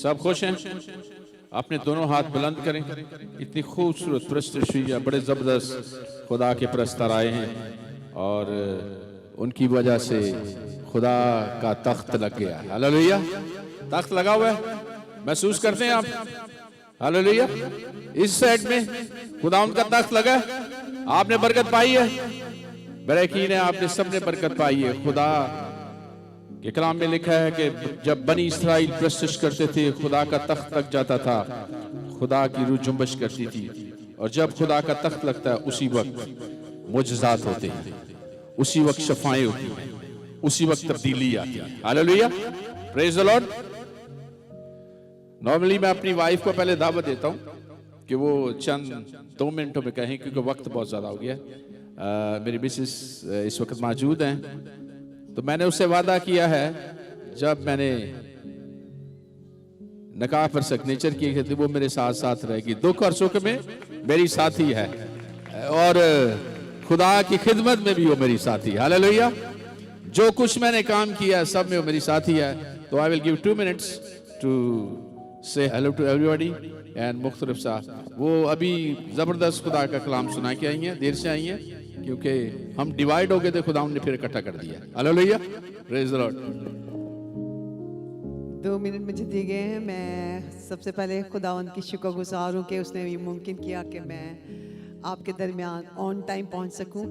सब खुश हैं? अपने दोनों हाथ बुलंद करें। इतनी खूबसूरत प्रस्तुति हुई है, बड़े ज़बरदस्त खुदा के प्रस्तर आए हैं और उनकी वजह से खुदा का तख्त लग गया। हालेलुया, तख्त लगा हुआ है, महसूस करते हैं आप? हालेलुया, इस साइड में खुदा उनका तख्त लगा है, आपने बरकत पाई है, बड़ा यकीन है आपने सबने बरकत पाई है। खुदा के कलाम में लिखा है कि जब बनी इस्राइल प्रस्तुत करते थे खुदा का तख्त लग जाता था, खुदा की रूह जुम्बश करती थी। और जब खुदा का तख्त लगता है उसी वक्त मुजज़ात होते हैं, उसी वक्त शफाएं होती हैं, उसी वक्त तब्दीली आती है। Hallelujah, praise the Lord. Normally मैं अपनी वाइफ को पहले दावत देता हूं कि वो चंद 2 मिनटों में कहें, क्योंकि वक्त बहुत ज्यादा हो गया। मेरी मिसेस इस वक्त मौजूद हैं, तो मैंने उससे वादा किया है जब मैंने निकाह पर सिग्नेचर किए थे वो मेरे साथ साथ रहेगी, दुख और सुख में मेरी साथी है और खुदा की खिदमत में भी वो मेरी साथी। हालेलुया, जो कुछ मैंने काम किया सब में वो मेरी साथी है। तो I will give 2 minutes to say hello to everybody and मुख्तलिफ साहब वो अभी जबरदस्त खुदा का कलाम सुना के आई हैं, देर से आई हैं क्योंकि हम डिवाइड हो गए थे, खुदा ने फिर इकट्ठा कर दिया। Hallelujah, praise the Lord. 2 minute मुझे दिए गए हैं। मैं सबसे पहले खुदावंद की शुक्रगुजार हूँ कि उसने ये मुमकिन किया कि मैं आपके दरमियान ऑन टाइम पहुँच सकूँ।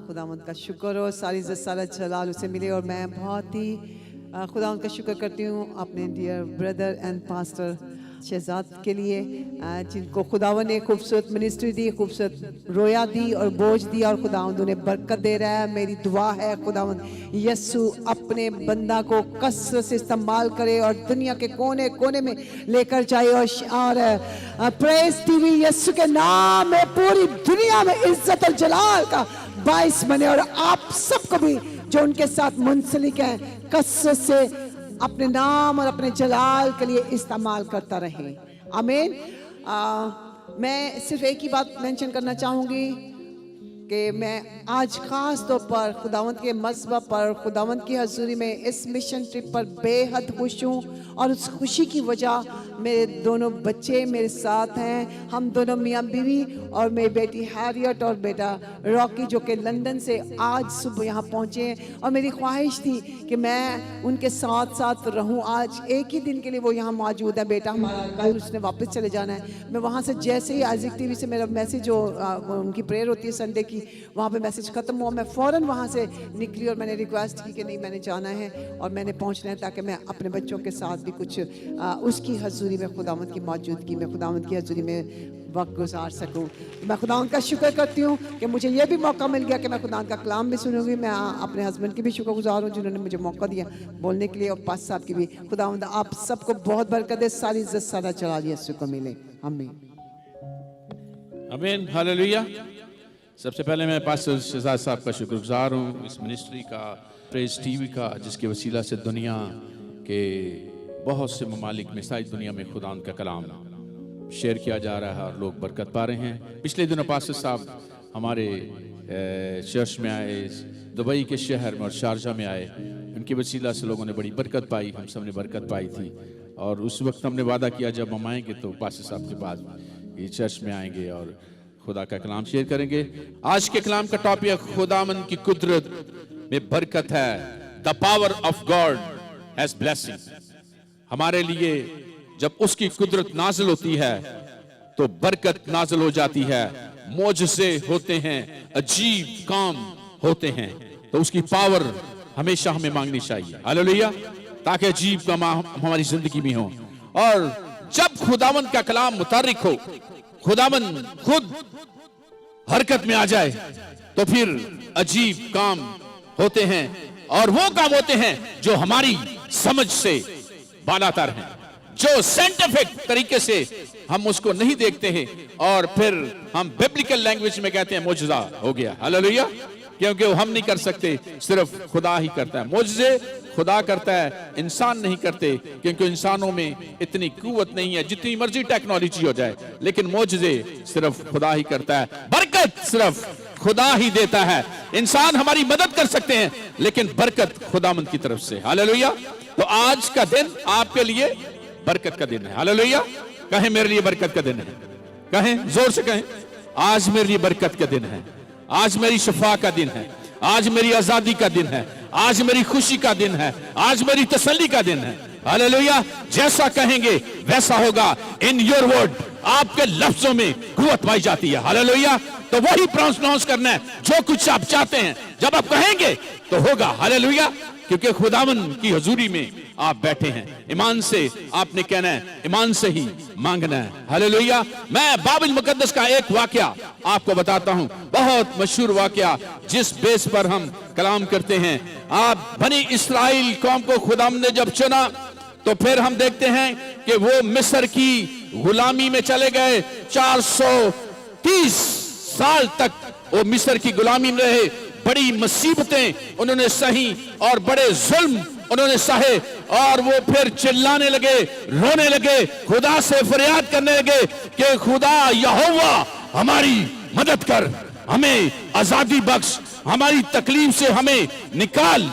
खुदावंद का शुक्र हो, सारी इज़्ज़त सारा जलाल उसे मिले। और मैं बहुत ही खुदावंद का शुक्र करती हूँ अपने dear brother and pastor Shahzad के लिए, जिनको खुदावंद ने खूबसूरत मिनिस्ट्री दी, खूबसूरत रोया दी और बोझ दिया और खुदावंद उन्हें बरकत दे रहा है। मेरी दुआ है खुदावंद यीशु अपने बंदा को कसरत से इस्तेमाल करे और दुनिया के कोने कोने में लेकर जाए और प्रेज टीवी यीशु के नाम में पूरी दुनिया में इज्जत और जलाल का बाइस बने और आप सबको भी जो उनके साथ मुंसलिक है कसरत से अपने नाम और अपने जलाल के लिए इस्तेमाल करता रहे। आमीन। मैं सिर्फ एक ही बात मेंशन करना चाहूँगी कि मैं आज ख़ास तौर पर खुदावंद के मज़हब पर, खुदावंद की हज़ूरी में इस मिशन ट्रिप पर बेहद खुश हूँ। और उस खुशी की वजह मेरे दोनों बच्चे मेरे साथ हैं, हम दोनों मियाँ बीवी और मेरी बेटी हैरियट और बेटा रॉकी जो कि लंदन से आज सुबह यहाँ पहुँचे हैं। और मेरी ख्वाहिश थी कि मैं उनके साथ साथ रहूँ। आज एक ही दिन के लिए वो यहाँ मौजूद है, बेटा हमारा कल उसने वापस चले जाना है। मैं वहाँ से जैसे ही आइज़िक टीवी से मेरा मैसेज जो उनकी प्रेयर होती है संडे की, वहाँ पे मैसेज ख़त्म हुआ, मैं फ़ौरन वहाँ से निकली और मैंने रिक्वेस्ट की कि नहीं मैंने जाना है और मैंने पहुँचना है ताकि मैं अपने बच्चों के साथ भी कुछ उसकी हज़ूरी में, खुदावंद की मौजूदगी में, खुदावंद की हज़ूरी में वक्त गुजार सकूँ। मैं खुदावंद का शुक्र करती हूँ कि मुझे ये भी मौका मिल गया कि मैं खुदावंद का कलाम भी सुनूंगी। मैं अपने हस्बैंड की भी शुक्रगुजार हूँ जिन्होंने मुझे मौका दिया बोलने के लिए, और पास साहब की भी। खुदावंद आप सबको बहुत बरकत दे, सारी इज्जत सारा जलाल यीशु को मिले। आमीन आमीन, हालेलुया। सबसे पहले मैं पास्टर शहजाद साहब का शुक्रगुजार हूँ, इस मिनिस्ट्री का, प्रेज टीवी का, जिसके वसीला से दुनिया के बहुत से ममालिक में, सारी दुनिया में खुदा का कलाम शेयर किया जा रहा है और लोग बरकत पा रहे हैं। पिछले दिनों पास्टर साहब हमारे चर्च में आए, दुबई के शहर में और शारजा में आए, उनके वसीला से लोगों ने बड़ी बरकत पाई, हम सब ने बरकत पाई थी। और उस वक्त हमने वादा किया जब हम आएंगे तो पास्टर साहब के पास ये चर्च में आएंगे और खुदा का कलाम शेयर करेंगे। आज के कलाम का टॉपिक खुदावन की कुदरत में बरकत है। The power of God has blessing. हमारे लिए जब उसकी कुदरत नाजिल होती है तो बरकत नाजिल हो जाती है, मौजज़े होते हैं, अजीब काम होते हैं। तो उसकी पावर हमेशा हमें मांगनी चाहिए। हालेलुया, ताकि अजीब काम हमारी जिंदगी में हो। और जब खुदावन का कलाम मुतारिक हो, खुदावन खुद हरकत में आ जाए तो फिर अजीब काम होते हैं और वो काम होते हैं जो हमारी समझ से बालातर हैं, जो साइंटिफिक तरीके से हम उसको नहीं देखते हैं और फिर हम बिब्लिकल लैंग्वेज में कहते हैं मौजज़ा हो गया। हालेलुया, क्योंकि वो हम नहीं कर सकते, सिर्फ खुदा ही करता है। मौजज़े खुदा करता है, इंसान नहीं करते, क्योंकि इंसानों में इतनी कुव्वत नहीं है, जितनी मर्जी टेक्नोलॉजी हो जाए, लेकिन मौजज़े सिर्फ खुदा ही करता है। बरकत सिर्फ खुदा ही देता है। इंसान हमारी मदद कर सकते हैं, लेकिन बरकत खुदामंद की तरफ से। हालेलुया। तो आज का दिन आपके लिए बरकत का दिन है। हालेलुया। कहें मेरे लिए बरकत का दिन है, कहें जोर से कहें, आज मेरे लिए बरकत का दिन है, आज मेरी शफा का दिन है, आज मेरी आजादी का दिन है, आज मेरी खुशी का दिन है, आज मेरी तसल्ली का दिन है। हालेलुया। जैसा कहेंगे वैसा होगा। इन योर वर्ड, आपके लफ्जों में कुव्वत पाई जाती है। हालेलुया। तो वही प्रोनाउंस करना है, जो कुछ आप चाहते हैं जब आप कहेंगे तो होगा। हालेलुया। क्योंकि खुदावन की हजूरी में आप बैठे हैं, ईमान से आपने कहना है, ईमान से ही मांगना है। हालेलुया। मैं बाबिल मुकद्दस का एक वाकया आपको बताता हूं, बहुत मशहूर वाकया, जिस बेस पर हम कलाम करते हैं। आप बनी इस्राइल कौम को खुदावन ने जब चुना तो फिर हम देखते हैं कि वो मिस्र की गुलामी में चले गए। 430 साल तक वो मिस्र की गुलामी में रहे। बड़ी मुसीबतें उन्होंने सही और बड़े जुल्म उन्होंने सहे, और वो फिर चिल्लाने लगे, रोने लगे, खुदा से फरियाद करने लगे कि खुदा यहोवा हमारी मदद कर, हमें आजादी बख्श, हमारी तकलीफ से हमें निकाल।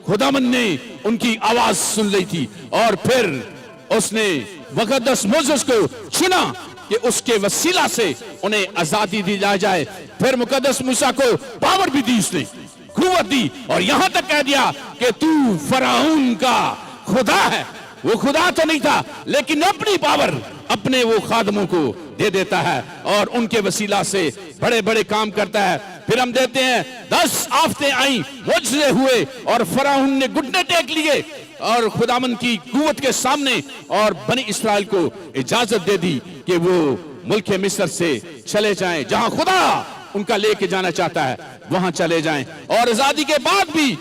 खुदावन ने उनकी आवाज सुन ली थी और फिर उसने मुकद्दस मोसेस को चुना कि उसके वसीला से उन्हें आजादी दी जाए। फिर मुकद्दस मूसा को पावर भी दी, उसने कुव्वत दी, और यहां तक कह दिया कि तू फराउन का खुदा है। वो खुदा तो नहीं था, लेकिन अपनी पावर अपने वो खादमों को दे देता है और उनके वसीला से बड़े बड़े काम करता है। फिर हम देते हैं 10 आफतें आई, मुआजिजे हुए, और फराउन ने घुटने टेक लिए और खुदावन की कुव्वत के सामने, और बनी इस्राइल को इजाजत दे दी कि वो मुल्क मिस्र से चले जाएं, जहां खुदा उनका लेके जाना चाहता है वहां चले जाएं। और आजादी के बाद भी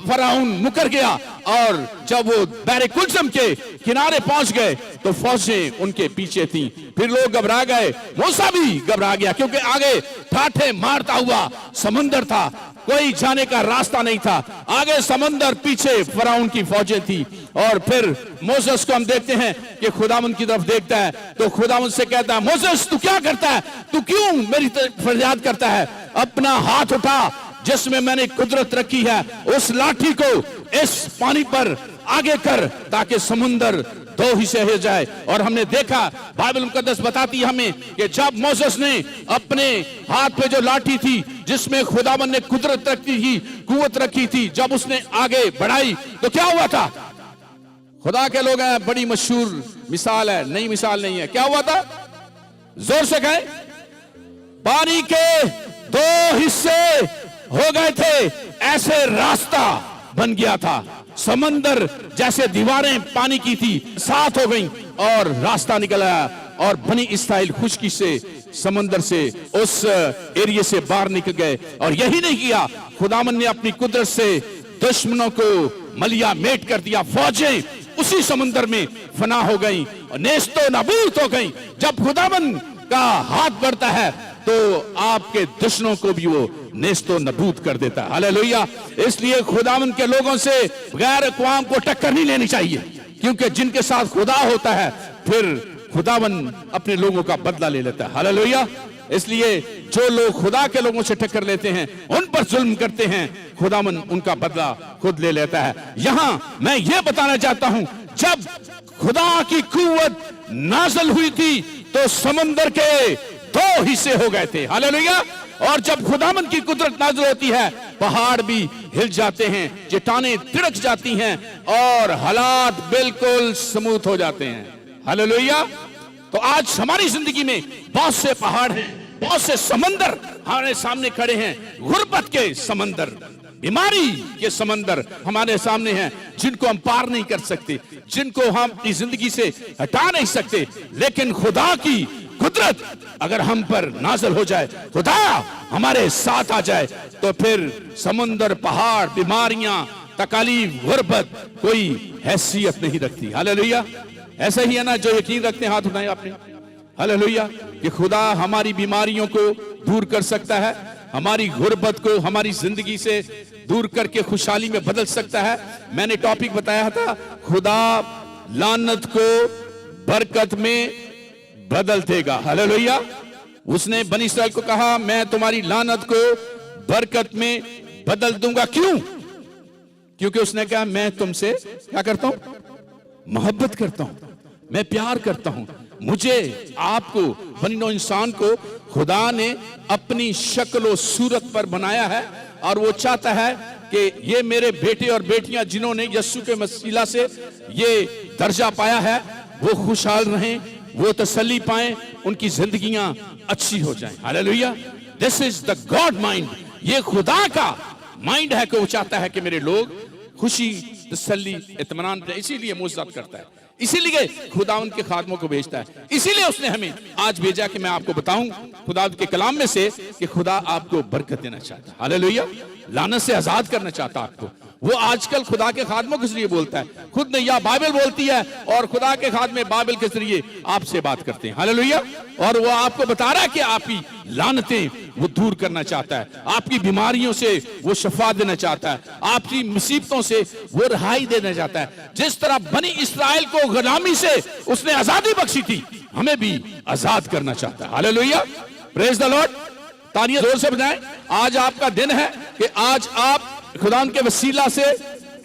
फराउन मुकर गया, और जब वो बहरे कुल्सम के किनारे पहुंच गए तो फौजें उनके पीछे थीं। फिर लोग घबरा गए, मूसा भी घबरा गया, क्योंकि आगे ठाठे मारता हुआ समंदर था, कोई जाने का रास्ता नहीं था। आगे समंदर, पीछे फराउन की फौजें थी। और फिर मोसेस को हम देखते हैं कि खुदावन की तरफ देखता है तो खुदावन से कहता है, मोसेस तू क्या करता है, तू क्यों मेरी फरियाद करता है? अपना हाथ उठा, जिसमें मैंने कुदरत रखी है, उस लाठी को इस पानी पर आगे कर, ताकि समुंदर 2 हिस्से हो जाए। और हमने देखा, बाइबल मुकद्दस बताती है हमें कि जब मोसेस ने अपने हाथ पे जो लाठी थी, जिसमें खुदावन ने कुदरत रखी थी, कुव्वत रखी थी, जब उसने आगे बढ़ाई तो क्या हुआ था? खुदा के लोग हैं, बड़ी मशहूर मिसाल है, नई मिसाल नहीं है। क्या हुआ था? जोर से कहें। पानी के 2 हिस्से हो गए थे, ऐसे रास्ता बन गया था। समंदर जैसे दीवारें पानी की थी, 7 हो गई और रास्ता निकल आया, और बनी इस्राइल खुशकी से समंदर से उस एरिया से बाहर निकल गए। और यही नहीं किया, खुदावन ने अपनी कुदरत से दुश्मनों को मलिया मेट कर दिया। फौजें उसी समंदर में फना हो गई और नेस्तो नाबूद हो गई। जब खुदावन का हाथ बढ़ता है तो आपके दुश्मनों को भी वो नेस्तो नबूद कर देता है। हालेलुया। इसलिए खुदावन के लोगों से गैर अक़वाम को टक्कर नहीं लेनी चाहिए, क्योंकि जिनके साथ खुदा होता है फिर खुदावन अपने लोगों का बदला ले लेता है। हालेलुया। इसलिए जो लोग खुदा के लोगों से टक्कर लेते हैं, उन पर जुल्म करते हैं, खुदावन उनका बदला खुद ले लेता है। यहां मैं ये बताना चाहता हूं, जब खुदा की कुव्वत नाज़िल हुई थी तो समंदर के 2 हिस्से हो गए थे। हालेलुया। और जब खुदावन की कुदरत नाज़िल होती है, पहाड़ भी हिल जाते हैं, चट्टानें तिड़क जाती हैं और हालात बिल्कुल स्मूथ हो जाते हैं। हालेलुया। तो आज हमारी जिंदगी में बहुत से पहाड़ हैं, बहुत से समंदर हमारे सामने खड़े हैं। गुर्बत के समंदर, बीमारी के समंदर हमारे सामने हैं, जिनको हम पार नहीं कर सकते, जिनको हम अपनी जिंदगी से हटा नहीं सकते। लेकिन खुदा की कुदरत अगर हम पर नाज़िल हो जाए, खुदा हमारे साथ आ जाए, तो फिर समंदर, पहाड़, बीमारियां, तकालीफ, गुर्बत कोई हैसियत नहीं रखती। हालेलुया। ऐसा ही है ना? जो यकीन रखते हैं हाथ उठाएं आपने। हालेलुया। कि खुदा हमारी बीमारियों को दूर कर सकता है, हमारी गुर्बत को हमारी जिंदगी से दूर करके खुशहाली में बदल सकता है। मैंने टॉपिक बताया था, खुदा लानत को बरकत में बदल देगा। हालेलुया। उसने बनी इस्राइल को कहा, मैं तुम्हारी लानत को बरकत में बदल दूंगा। क्यों? क्योंकि उसने कहा, मैं तुमसे क्या करता हूं? मोहब्बत करता हूं, मैं प्यार करता हूं। मुझे, आपको, बनी नौ इंसान को खुदा ने अपनी शक्ल और सूरत पर बनाया है और वो चाहता है कि ये मेरे बेटे और बेटियां जिन्होंने यीशु के वसीला से ये दर्जा पाया है वो खुशहाल रहें, वो तसल्ली पाएं, उनकी जिंदगियां अच्छी हो जाएं। Hallelujah. This is the God mind. ये खुदा का माइंड है कि वो चाहता है कि मेरे लोग खुशी, तसल्ली, इत्मीनान, इसीलिए मुआज़त करता है, इसीलिए खुदा उनके खादमों को भेजता है, इसीलिए उसने हमें आज भेजा कि मैं आपको बताऊं खुदा के कलाम में से कि खुदा आपको बरकत देना चाहता है। हालेलुया। लानत से आजाद करना चाहता है आपको। वो आजकल खुदा के खादमों के जरिए बोलता है, खुद ने या बाइबल बोलती है और खुदा के खादमे बाइबल के जरिए आपसे बात करते हैं। हालेलुया। और वो आपको बता रहा है कि आपकी लानतें वो दूर करना चाहता है, आपकी बीमारियों से वो शफा देना चाहता है, आपकी मुसीबतों से वो रिहाई देना चाहता है। जिस तरह बनी इस्राएल को गुलामी से उसने आजादी बख्शी थी, हमें भी आजाद करना चाहता है। हालेलुया। Praise the Lord. तालियां जोर से बजाएं। आज आपका दिन है कि आज आप खुदा के वसीला से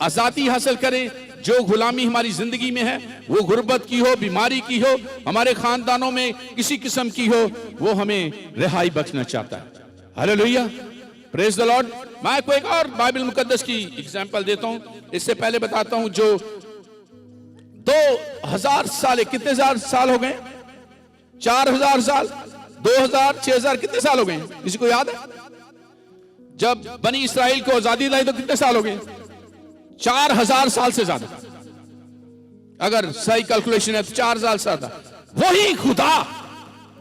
आजादी हासिल करें। जो गुलामी हमारी जिंदगी में है, वो गुर्बत की हो, बीमारी की हो, हमारे खानदानों में किसी किस्म की हो, वो हमें रिहाई बख्शना चाहता है। हालेलुया। Praise the Lord. मैं कोई एक और बाइबल मुकद्दस की एग्जांपल देता हूं। इससे पहले बताता हूं जो 2000 साल, कितने हजार साल हो गए? 4000 साल, 2000, 6000, कितने साल हो गए? किसी को याद है? जब बनी इस्राएल को आजादी लाई तो कितने साल हो गए? 4000 साल से ज्यादा। अगर सही कैलकुलेशन है तो 4000 साल था। वही खुदा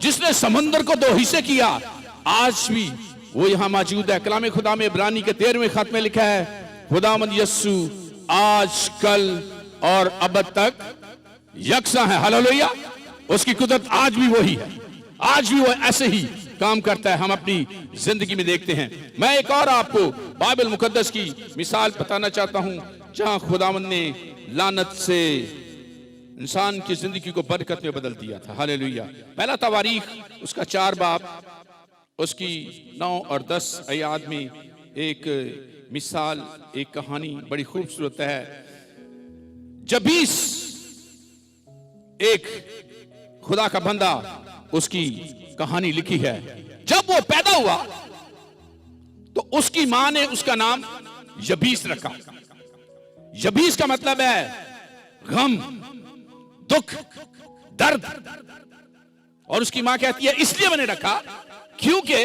जिसने समंदर को 2 हिस्से किया, आज भी वो यहां मौजूद है। कलाम खुदा में इब्रानी के 13वें खत में लिखा है, खुदावंद यीशु आज, कल और अब तक यकसा है। हालेलुया। उसकी कुदरत आज भी वही है, आज भी वो ऐसे ही काम करता है। हम अपनी जिंदगी में देखते हैं। मैं एक और आपको बाइबल मुकद्दस की मिसाल बताना चाहता हूं जहां खुदावंद ने लानत से इंसान की जिंदगी को बरकत में बदल दिया था। हालेलुया। पहला तवारीख उसका 4 बाब उसकी 9 और 10 आयत में एक मिसाल, एक कहानी बड़ी खूबसूरत है। जबीस एक खुदा का बंदा, उसकी कहानी लिखी है। जब वो पैदा हुआ तो उसकी मां ने उसका नाम यबीस रखा। यबीस का मतलब है गम, दुख, दर्द। और उसकी मां कहती है इसलिए मैंने रखा क्योंकि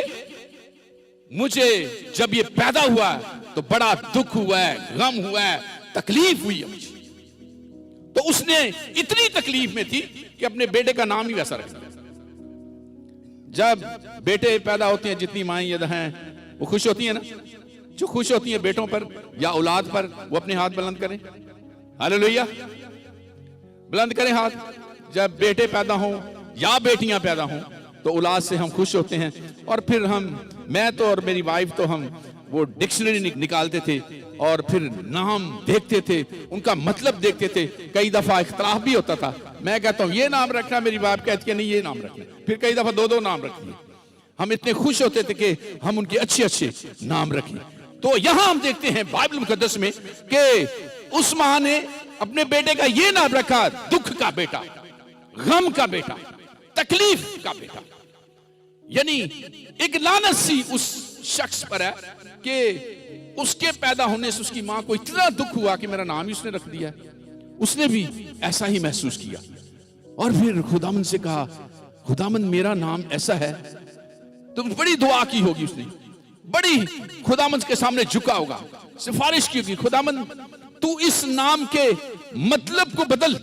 मुझे जब ये पैदा हुआ तो बड़ा दुख हुआ है, गम हुआ है, तकलीफ हुई है मुझे। तो उसने इतनी तकलीफ में थी कि अपने बेटे का नाम ही वैसा रखा। जब बेटे पैदा होते हैं, जितनी माएं ये हैं वो खुश होती हैं ना? जो खुश होती हैं बेटों पर या औलाद पर, वो अपने हाथ बुलंद करें। हालेलुया। बुलंद करें हाथ। जब बेटे पैदा हों या बेटियां पैदा हों तो औलाद से हम खुश होते हैं। और फिर मैं तो और मेरी वाइफ तो हम वो डिक्शनरी निकालते थे और फिर नाम देखते थे, उनका मतलब देखते थे। कई दफा इख्तलाफ भी होता था। मैं कहता हूं ये नाम रखना, मेरी बाप कहती है नहीं ये नाम रखना। फिर कई दफा 2-2 नाम रखते। हम इतने खुश होते थे कि हम उनके अच्छे नाम रखें। तो यहां हम देखते हैं बाइबल मुकद्दस में कि उस मां ने अपने बेटे का ये नाम रखा, दुख का बेटा, गम का बेटा, तकलीफ का बेटा। यानी एक लानत सी उस शख्स पर है कि उसके पैदा होने से उसकी मां को इतना दुख हुआ कि मेरा नाम ही उसने रख दिया। उसने भी ऐसा ही महसूस किया और फिर खुदामंद से कहा, खुदामंद मेरा नाम ऐसा है। तो बड़ी दुआ की होगी उसने, बड़ी खुदामंद के सामने झुका होगा, सिफारिश की होगी, खुदामंद तू इस नाम के मतलब को बदल।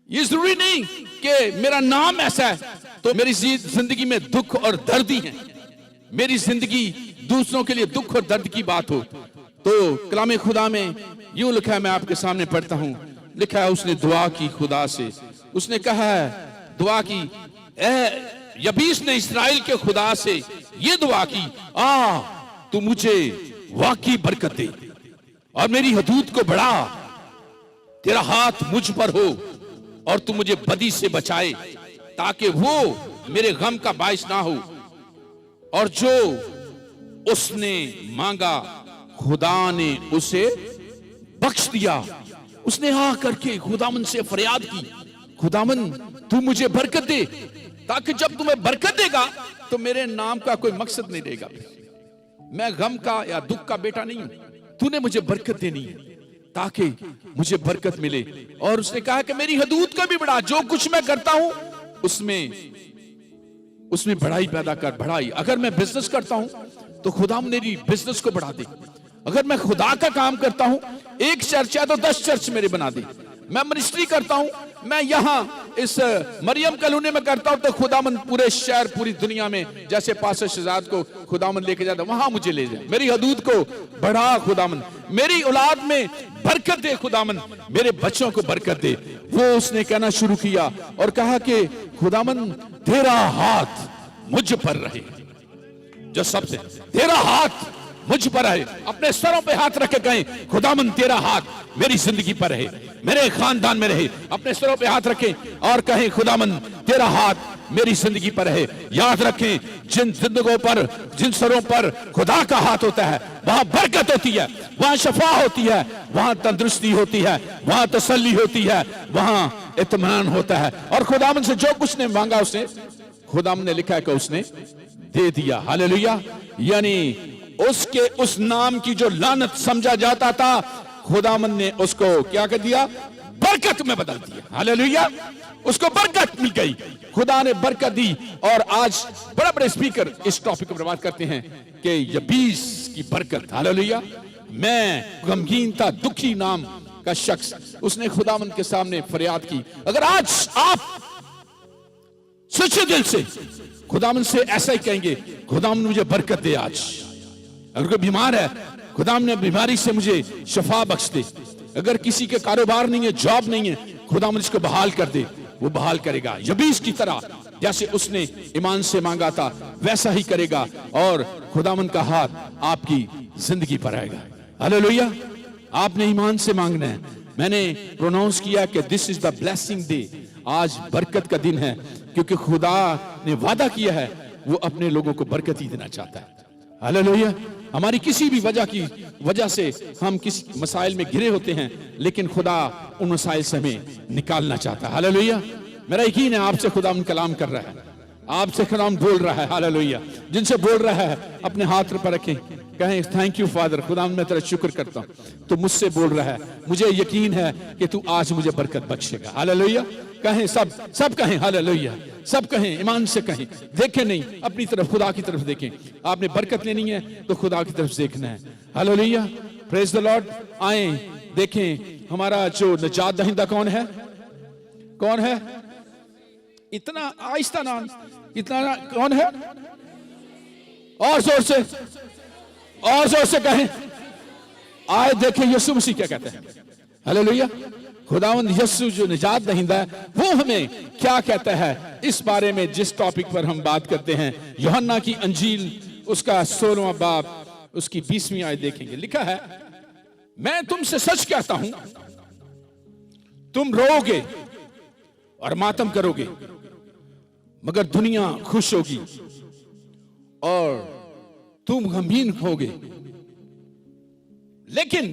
ये जरूरी नहीं कि मेरा नाम ऐसा है तो मेरी जिंदगी में दुख और दर्द ही है, मेरी जिंदगी दूसरों के लिए दुख और दर्द की बात हो। तो कलाम खुदा में यूं लिखा है, मैं आपके सामने पढ़ता हूं। लिखा है उसने दुआ की खुदा से, उसने कहा है दुआ की, यबीस ने इस्राएल के खुदा से ये दुआ की, तू मुझे वाकई बरकत दे और मेरी हदूद को बढ़ा, तेरा हाथ मुझ पर हो और तू मुझे बदी से बचाए ताकि वो मेरे गम का बायस ना हो। और जो उसने मांगा खुदा ने उसे बख्श दिया उसने आ करके खुदावन से फरियाद की, खुदावन तू मुझे बरकत दे, ताकि जब तुम्हें बरकत देगा तो मेरे नाम का कोई मकसद नहीं रहेगा। मैं गम का या दुख का बेटा नहीं हूं, तूने मुझे बरकत देनी है ताकि मुझे बरकत मिले। और उसने कहा कि मेरी हदूद को भी बढ़ा, जो कुछ मैं करता हूं उसमें बढ़ाई पैदा कर, बढ़ाई। अगर मैं बिजनेस करता हूं तो खुदा मेरी बिजनेस को बढ़ा दे। अगर मैं खुदा का काम करता हूं, एक चर्च है तो 10 चर्च मेरे बना दे। मैं मिनिस्ट्री करता हूं, मैं यहां इस मरियम कॉलोनी में करता हूं तो खुदामन पूरे शहर, पूरी दुनिया में जैसे पास्टर शहजाद को खुदामन लेके जाता, वहां मुझे ले जाए। मेरी हदूद को बढ़ा खुदामन, मेरी औलाद में बरकत दे खुदामन, मेरे बच्चों को बरकत दे। वो उसने कहना शुरू किया और कहा कि खुदामन तेरा हाथ मुझ पर रहे, जो सबसे तेरा हाथ मुझ पर है। अपने सरों पे हाथ रख के कहें, खुदामन तेरा हाथ मेरी जिंदगी पर रहे, मेरे खानदान में रहे। अपने सरों पे हाथ रखें और कहें, खुदामन तेरा हाथ मेरी जिंदगी पर है। याद रखें, जिन जिंदगियों पर, जिन सरों पर खुदा का हाथ होता है, वहां बरकत होती है, वहां शफा होती है, वहां तंदुरुस्ती होती है, वहां तसल्ली होती है, वहां इत्मीनान होता है। और खुदामन से जो कुछ ने मांगा उसने, खुदामन ने लिखा है कि उसने दे दिया। हालेलुया। यानी उसके उस नाम की जो लानत समझा जाता था, खुदामन ने उसको क्या कर दिया? बरकत में बदल दिया। हालेलुया। उसको बरकत मिल गई, खुदा ने बरकत दी। और आज बड़े बड़े स्पीकर इस टॉपिक पर बात करते हैं कि यबीस की बरकत। हालेलुया। मैं गमगीन था, दुखी नाम का शख्स, उसने खुदामन के सामने फरियाद की। अगर आज आप सच्चे दिल से खुदामन से ऐसा ही कहेंगे, खुदामन मुझे बरकत दे। आज अगर कोई बीमार है, खुदाम ने बीमारी से मुझे शफा बख्श दे। अगर किसी के कारोबार नहीं है, जॉब नहीं है, खुदाम इसको बहाल कर दे, वो बहाल करेगा। यबीस की तरह जैसे उसने ईमान से मांगा था वैसा ही करेगा और खुदामन का हाथ आपकी जिंदगी पर आएगा। हालेलुया। आपने ईमान से मांगना है। मैंने प्रोनाउंस किया कि this is the blessing day. आज बरकत का दिन है, क्योंकि खुदा ने वादा किया है वो अपने लोगों को बरकत ही देना चाहता है। हालेलुया। हमारी किसी भी वजह से हम किसी मसाइल में घिरे होते हैं, लेकिन खुदा उन मसाइल से हमें निकालना चाहता है। हालेलुया। मेरा यकीन है आपसे खुदा उन कलाम कर रहा है, आपसे खुदा बोल रहा है। हालेलुया। जिनसे बोल रहा है अपने हाथ पर रखें, कहें थैंक यू फादर, खुदा मैं तेरा शुक्र करता हूं, तो मुझसे बोल रहा है, मुझे यकीन है कि तू आज मुझे बरकत बख्शेगा। हालेलुया। कहें, सब कहें हालेलुया, सब कहें, ईमान से कहें, देखें नहीं अपनी तरफ, खुदा की तरफ देखें। आपने बरकत लेनी है तो खुदा की तरफ देखना है। हालेलुया। Praise the Lord. आए देखें हमारा जो निजात दहिंदा कौन है? कौन है? इतना आहिस्ता नाम, इतना कौन है? और जोर से, और जोर से कहें। आए देखें यीशु मसीह क्या कहते हैं। हालेलुया। खुदावंद यीशु जो निजात दहिंदा है, वो हमें क्या कहता है इस बारे में जिस टॉपिक पर हम बात करते हैं। यूहन्ना की अंजील उसका 16वां बाब उसकी 20वीं आयत देखेंगे। लिखा है, मैं तुमसे सच कहता हूं, तुम रोओगे और मातम करोगे, मगर दुनिया खुश होगी, और तुम गमगीन होगे, लेकिन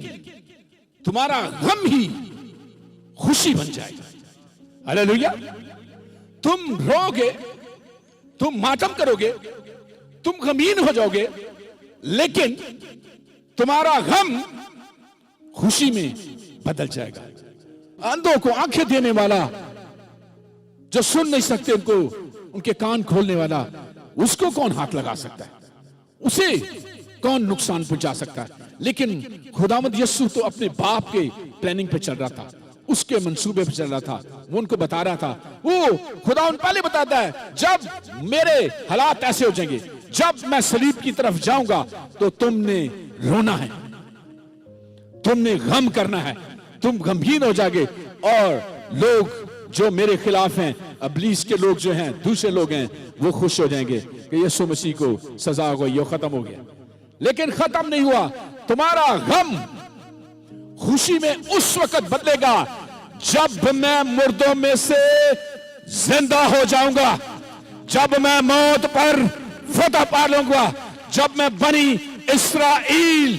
तुम्हारा गम ही खुशी बन जाएगा। हालेलुया। तुम रोगे, तुम मातम करोगे, तुम गमगीन हो जाओगे, लेकिन तुम्हारा गम खुशी में बदल जाएगा। अंधों को आंखें देने वाला, जो सुन नहीं सकते उनको उनके कान खोलने वाला, उसको कौन हाथ लगा सकता है? उसे कौन नुकसान पहुंचा सकता है? लेकिन खुदावंद यीशु तो अपने बाप के प्लानिंग पे चल रहा था, उसके मंसूबे पे चल रहा था, वो उनको बता रहा था। वो खुदावंद पहले बताता है, जब मेरे हालात ऐसे हो जाएंगे, जब मैं सलीब की तरफ जाऊंगा, तो तुमने रोना है, तुमने गम करना है, तुम गमगीन हो जाओगे, और लोग जो मेरे खिलाफ हैं, इब्लीस के लोग जो हैं, दूसरे लोग हैं, वो खुश हो जाएंगे कि यीशु मसीह को सजा हो गई, ये खत्म हो गया। लेकिन खत्म नहीं हुआ। तुम्हारा गम खुशी में उस वक्त बदलेगा जब मैं मुर्दों में से जिंदा हो जाऊंगा, जब मैं मौत पर फतह पा लूंगा, जब मैं बनी इस्राएल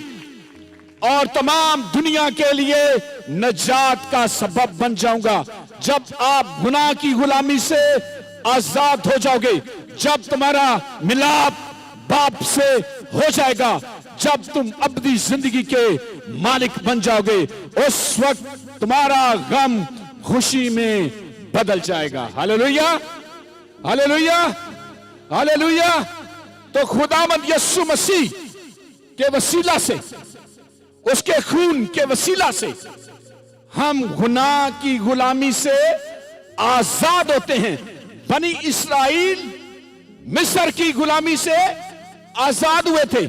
और तमाम दुनिया के लिए नजात का सबब बन जाऊंगा। जब आप गुनाह की गुलामी से आजाद हो जाओगे, जब तुम्हारा मिलाप बाप से हो जाएगा, जब तुम अब्दी जिंदगी के मालिक बन जाओगे, उस वक्त तुम्हारा गम खुशी में बदल जाएगा। Hallelujah, hallelujah, hallelujah. तो खुदावंद यीशु मसीह के वसीला से, उसके खून के वसीला से हम गुनाह की गुलामी से आजाद होते हैं। बनी इस्राएल मिस्र की गुलामी से आजाद हुए थे,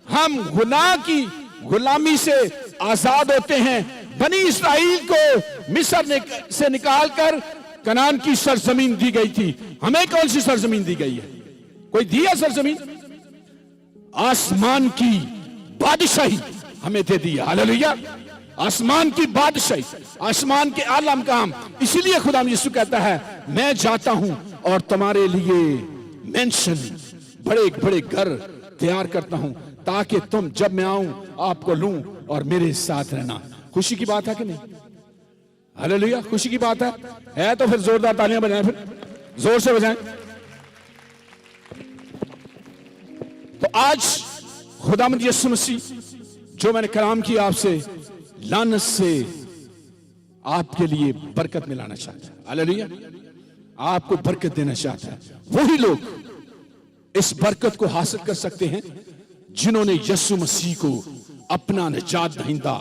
हम गुनाह की गुलामी से आजाद होते हैं। बनी इस्राएल को मिस्र से निकालकर कनान की सरजमीन दी गई थी। हमें कौन सी सरजमीन दी गई है? कोई दिया सरजमीन? आसमान की बादशाही हमें दे दी है। हालेलुया, आसमान की बादशाही, आसमान के आला मकाम। इसीलिए खुदा यीशु कहता है, मैं जाता हूं और तुम्हारे लिए मेंशन, बड़े बड़े घर तैयार करता हूं, ताकि तुम जब मैं आऊं आपको लूं और मेरे साथ रहना। खुशी की बात है कि नहीं? हालेलुया, खुशी की बात है तो फिर जोरदार तालियां बजाएं, फिर जोर से बजाएं। तो आज खुदावंद यीशु मसीह, जो मैंने कलाम किया आपसे, लानत से आपके लिए बरकत मिलाना चाहता है। हालेलुया, आपको बरकत देना चाहता है। वही लोग इस बरकत को हासिल कर सकते हैं जिन्होंने यीशु मसीह को अपना निजात दहिंदा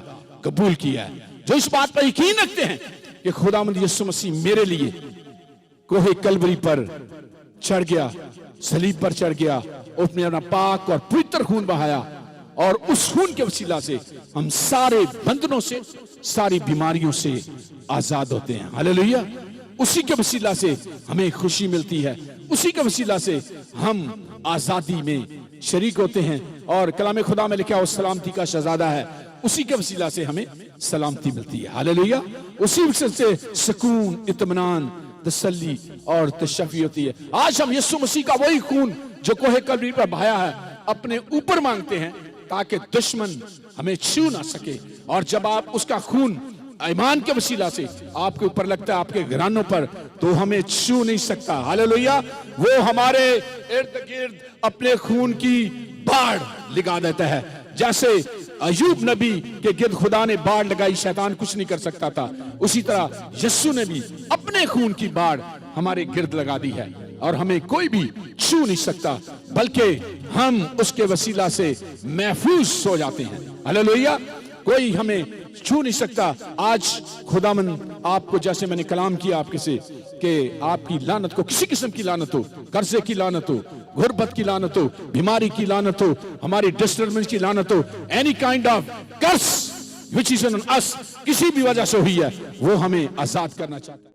कबूल किया है, जो इस बात पर यकीन रखते हैं कि खुदावंद यीशु मसीह मेरे लिए कोहे कलवरी पर चढ़ गया, सलीब पर चढ़ गया, उसने अपना पाक और पवित्र खून बहाया, और उस खून के वसीला से हम सारे बंधनों से, सारी बीमारियों से आजाद होते हैं। हालेलुया, उसी के वसीला से हमें खुशी मिलती है, उसी के वसीला से हम आजादी में शरीक होते हैं। और कलाम खुदा में लिखा, वो सलामती का शहजादा है, उसी के वसीला से हमें सलामती मिलती है। हालेलुया, उसी वसीला से सुकून, इत्मीनान, तसल्ली और तशफ़ी होती है। आज हम यीशु मसीह का वही खून जो कोहे कलवरी पर बहाया है अपने ऊपर मांगते हैं, ताकि दुश्मन हमें छू ना सके। और जब आप उसका खून ईमान के वसीला से आपके ऊपर लगता है, आपके घरानों पर, तो हमें छू नहीं सकता। हालेलुया, वो हमारे इर्द गिर्द अपने खून की बाढ़ लगा देता है। जैसे अय्यूब नबी के गिर्द खुदा ने बाढ़ लगाई, शैतान कुछ नहीं कर सकता था, उसी तरह यीशु ने भी अपने खून की बाढ़ हमारे गिर्द लगा दी है, और हमें कोई भी छू नहीं सकता, बल्कि हम उसके वसीला से महफूज हो जाते हैं। हालेलुया, कोई हमें छू नहीं सकता। आज खुदावंद आपको, जैसे मैंने कलाम किया आपके से, कि आपकी लानत को, किसी किस्म की लानत हो, कर्जे की लानत हो, गुर्बत की लानत हो, बीमारी की लानत हो, हमारी डिस्टर्बेंस की लानत हो, any kind of curse which is on us, किसी भी वजह से हुई है, वो हमें आजाद करना चाहता है।